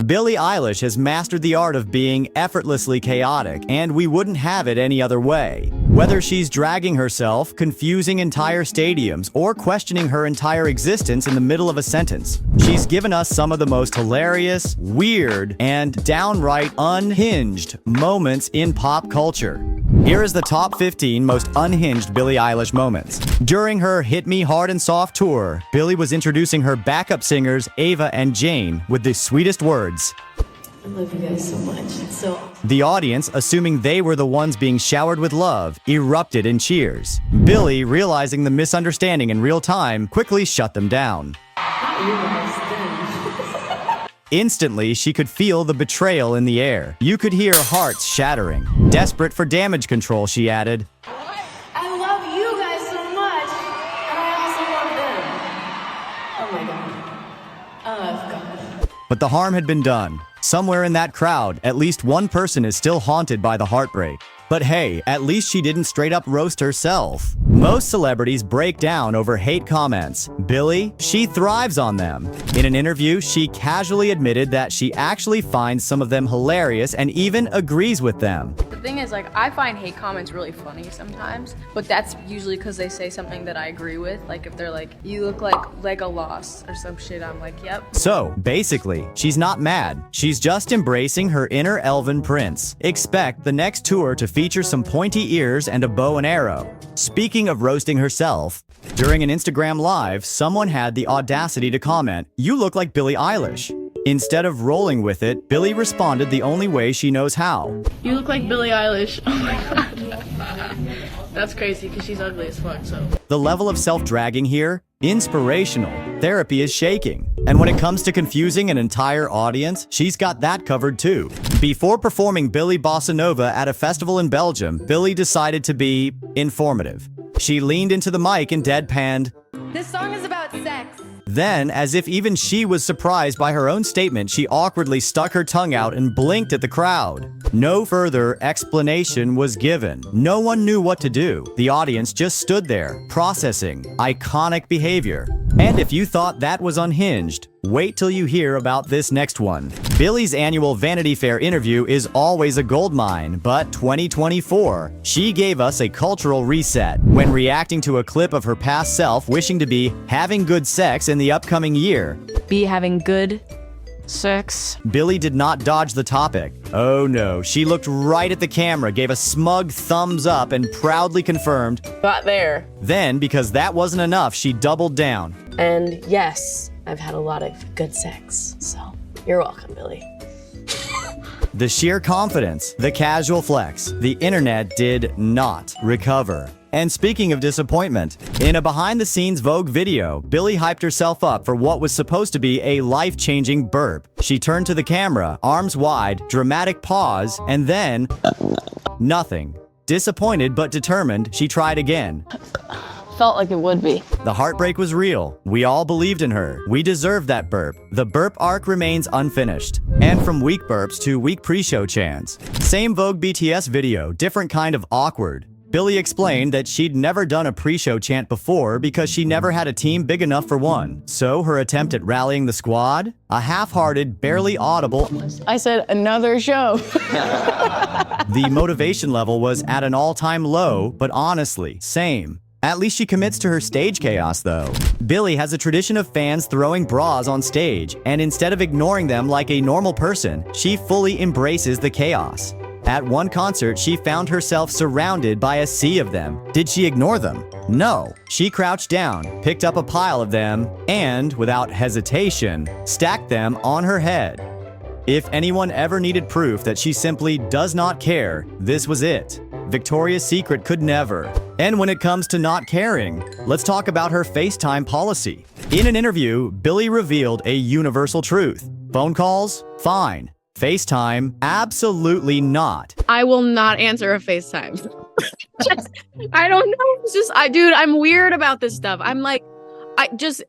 Billie Eilish has mastered the art of being effortlessly chaotic, and we wouldn't have it any other way. Whether she's dragging herself, confusing entire stadiums, or questioning her entire existence in the middle of a sentence, she's given us some of the most hilarious, weird, and downright unhinged moments in pop culture. Here is the top 15 most unhinged Billie Eilish moments. During her Hit Me Hard and Soft tour, Billie was introducing her backup singers Ava and Jane with the sweetest words. I love you guys so much. It's so awesome. The audience, assuming they were the ones being showered with love, erupted in cheers. Billie, realizing the misunderstanding in real time, quickly shut them down. Not you guys, them. Instantly, she could feel the betrayal in the air. You could hear hearts shattering. Desperate for damage control, she added, I love you guys so much, and I also love them. Oh my god. Oh god. But the harm had been done. Somewhere in that crowd, at least one person is still haunted by the heartbreak. But hey, at least she didn't straight up roast herself. Most celebrities break down over hate comments. Billie, she thrives on them. In an interview, she casually admitted that she actually finds some of them hilarious and even agrees with them. The thing is, like, I find hate comments really funny sometimes, but that's usually because they say something that I agree with. Like, if they're like, you look like Legolas or some shit, I'm like, yep. So, basically, she's not mad. She's just embracing her inner elven prince. Expect the next tour to feature some pointy ears and a bow and arrow. Speaking of roasting herself, during an Instagram live, someone had the audacity to comment, "You look like Billie Eilish." Instead of rolling with it, Billie responded the only way she knows how. You look like Billie Eilish. Oh my god. That's crazy because she's ugly as fuck, so. The level of self-dragging here? Inspirational. Therapy is shaking. And when it comes to confusing an entire audience, she's got that covered too. Before performing Billie Bossa Nova at a festival in Belgium, Billie decided to be informative. She leaned into the mic and deadpanned, This song is about sex. Then, as if even she was surprised by her own statement, she awkwardly stuck her tongue out and blinked at the crowd. No further explanation was given. No one knew what to do. The audience just stood there, processing iconic behavior. And if you thought that was unhinged, wait till you hear about this next one. Billie's annual Vanity Fair interview is always a goldmine, but 2024, she gave us a cultural reset. When reacting to a clip of her past self wishing to be having good sex in the upcoming year, Be having good sex. Billie did not dodge the topic. Oh no, she looked right at the camera, gave a smug thumbs up, and proudly confirmed, Got there. Then, because that wasn't enough, she doubled down. And yes, I've had a lot of good sex, so you're welcome, Billie. The sheer confidence, the casual flex, the internet did not recover. And speaking of disappointment, in a behind-the-scenes Vogue video, Billie hyped herself up for what was supposed to be a life-changing burp. She turned to the camera, arms wide, dramatic pause, and then nothing. Disappointed but determined, she tried again. Felt like it would be. The heartbreak was real. We all believed in her. We deserved that burp. The burp arc remains unfinished. And from weak burps to weak pre-show chants. Same Vogue BTS video, different kind of awkward. Billie explained that she'd never done a pre-show chant before because she never had a team big enough for one. So her attempt at rallying the squad? A half-hearted, barely audible, I said another show. The motivation level was at an all-time low, but honestly, same. At least she commits to her stage chaos, though. Billie has a tradition of fans throwing bras on stage, and instead of ignoring them like a normal person, she fully embraces the chaos. At one concert, she found herself surrounded by a sea of them. Did she ignore them? No. She crouched down, picked up a pile of them, and, without hesitation, stacked them on her head. If anyone ever needed proof that she simply does not care, this was it. Victoria's Secret could never. And when it comes to not caring, let's talk about her FaceTime policy. In an interview, Billie revealed a universal truth. Phone calls? Fine. FaceTime? Absolutely not. I will not answer a FaceTime. I don't know. It's just, dude, I'm weird about this stuff. I'm like,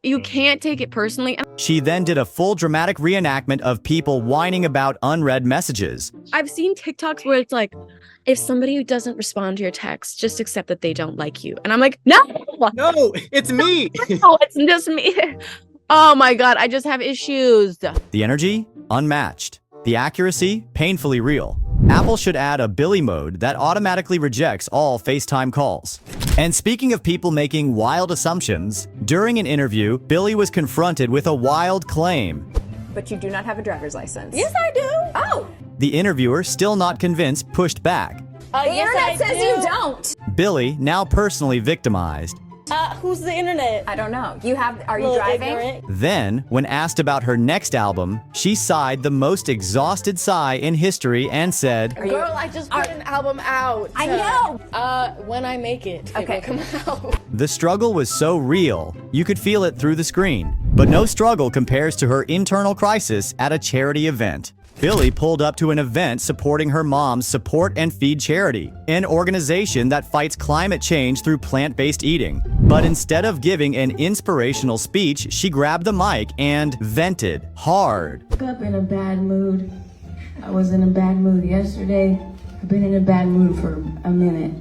you can't take it personally. She then did a full dramatic reenactment of people whining about unread messages. I've seen TikToks where it's like, if somebody doesn't respond to your text, just accept that they don't like you. And I'm like, no, No, it's me. no, it's just me. Oh my God, I just have issues. The energy? Unmatched. The accuracy? Painfully real. Apple should add a Billie mode that automatically rejects all FaceTime calls. And speaking of people making wild assumptions, during an interview, Billie was confronted with a wild claim. But you do not have a driver's license. Yes, I do. Oh. The interviewer, still not convinced, pushed back. The internet says you don't. Billie, now personally victimized. Who's the internet? I don't know. Are you driving? Ignorant. Then, when asked about her next album, she sighed the most exhausted sigh in history and said, Girl, I just put an album out. I know. When I make it, Okay. it will come out. the struggle was so real, you could feel it through the screen. But no struggle compares to her internal crisis at a charity event. Billie pulled up to an event supporting her mom's Support and Feed charity, an organization that fights climate change through plant-based eating. But instead of giving an inspirational speech, she grabbed the mic and vented hard. Woke up in a bad mood. I was in a bad mood yesterday. I've been in a bad mood for a minute.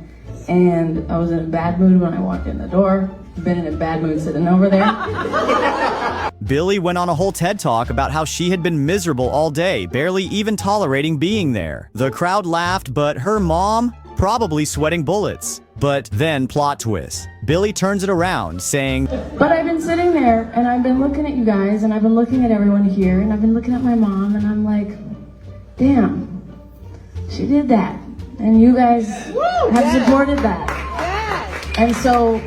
And I was in a bad mood when I walked in the door. I've been in a bad mood sitting over there. Billie went on a whole TED Talk about how she had been miserable all day, barely even tolerating being there. The crowd laughed, but her mom? Probably sweating bullets. But then, plot twist. Billie turns it around, saying, But I've been sitting there and I've been looking at you guys and I've been looking at everyone here and I've been looking at my mom and I'm like, damn, she did that. And you guys have supported that. And so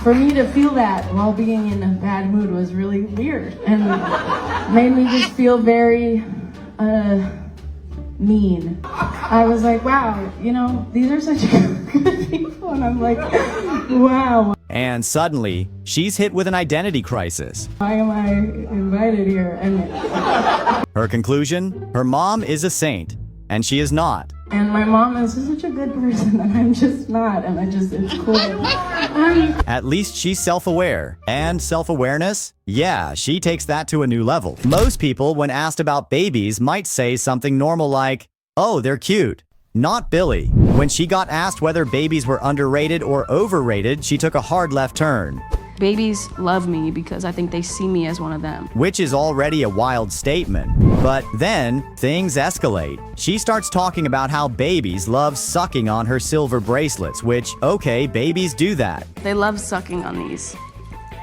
for me to feel that while being in a bad mood was really weird and made me just feel very mean. I was like, wow, these are such good people. And I'm like, wow. and suddenly, she's hit with an identity crisis. Why am I invited here? And Her conclusion? Her mom is a saint, and she is not. And my mom is such a good person, and I'm just not, and it's cool. At least she's self-aware. And self-awareness? Yeah, she takes that to a new level. Most people, when asked about babies, might say something normal like, oh, they're cute. Not Billie. When she got asked whether babies were underrated or overrated, she took a hard left turn. Babies love me because I think they see me as one of them. Which is already a wild statement. But then, things escalate. She starts talking about how babies love sucking on her silver bracelets, which, okay, babies do that. They love sucking on these.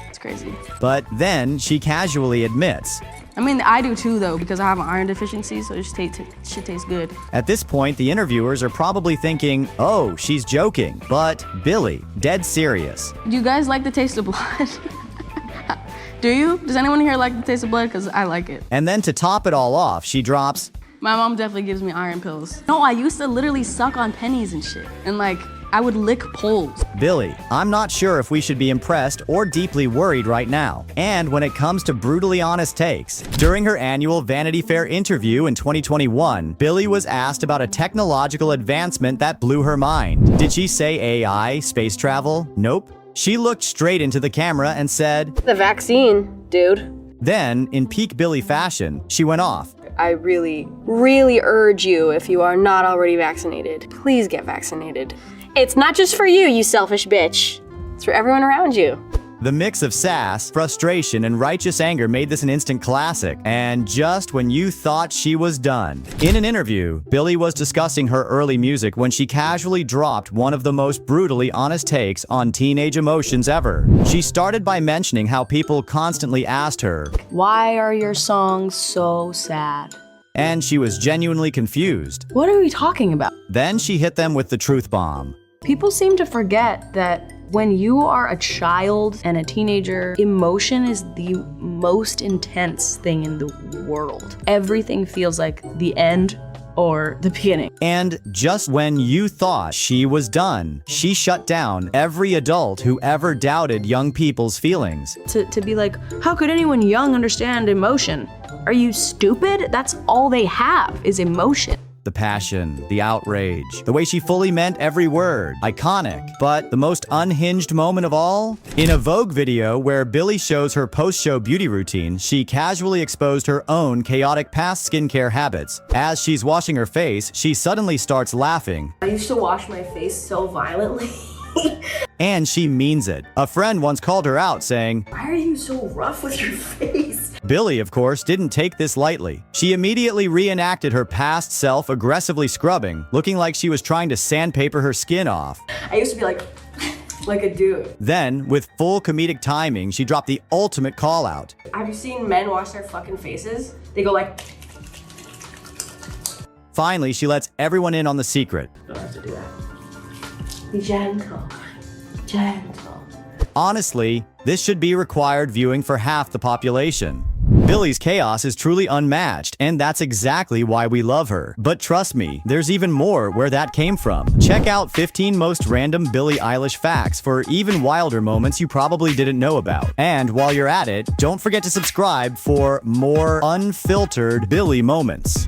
It's crazy. But then, she casually admits, I mean, I do too, though, because I have an iron deficiency, so it just shit tastes good. At this point, the interviewers are probably thinking, oh, she's joking. But Billie, dead serious. Do you guys like the taste of blood? Do you? Does anyone here like the taste of blood? Because I like it. And then to top it all off, she drops, My mom definitely gives me iron pills. No, I used to literally suck on pennies and shit. And I would lick poles. Billie, I'm not sure if we should be impressed or deeply worried right now. And when it comes to brutally honest takes, during her annual Vanity Fair interview in 2021, Billie was asked about a technological advancement that blew her mind. Did she say AI, space travel? Nope. She looked straight into the camera and said, The vaccine, dude. Then, in peak Billie fashion, she went off. I really, really urge you, if you are not already vaccinated, please get vaccinated. It's not just for you, you selfish bitch. It's for everyone around you. The mix of sass, frustration, and righteous anger made this an instant classic, and just when you thought she was done. In an interview, Billie was discussing her early music when she casually dropped one of the most brutally honest takes on teenage emotions ever. She started by mentioning how people constantly asked her, Why are your songs so sad? and she was genuinely confused. What are we talking about? Then she hit them with the truth bomb. People seem to forget that when you are a child and a teenager, emotion is the most intense thing in the world. Everything feels like the end or the beginning. And just when you thought she was done, she shut down every adult who ever doubted young people's feelings. To be like, how could anyone young understand emotion? Are you stupid? That's all they have is emotion. The passion, the outrage, the way she fully meant every word. Iconic. But the most unhinged moment of all? In a Vogue video where Billie shows her post-show beauty routine, she casually exposed her own chaotic past skincare habits. As she's washing her face, she suddenly starts laughing. I used to wash my face so violently. And she means it. A friend once called her out, saying, Why are you so rough with your face? Billie, of course, didn't take this lightly. She immediately reenacted her past self aggressively scrubbing, looking like she was trying to sandpaper her skin off. I used to be like a dude. Then, with full comedic timing, she dropped the ultimate call out. Have you seen men wash their fucking faces? They go like, Finally, she lets everyone in on the secret. don't have to do that. Be gentle. Gentle. Honestly, this should be required viewing for half the population. Billie's chaos is truly unmatched, and that's exactly why we love her. But trust me, there's even more where that came from. Check out 15 most random Billie Eilish facts for even wilder moments you probably didn't know about. And while you're at it, don't forget to subscribe for more unfiltered Billie moments.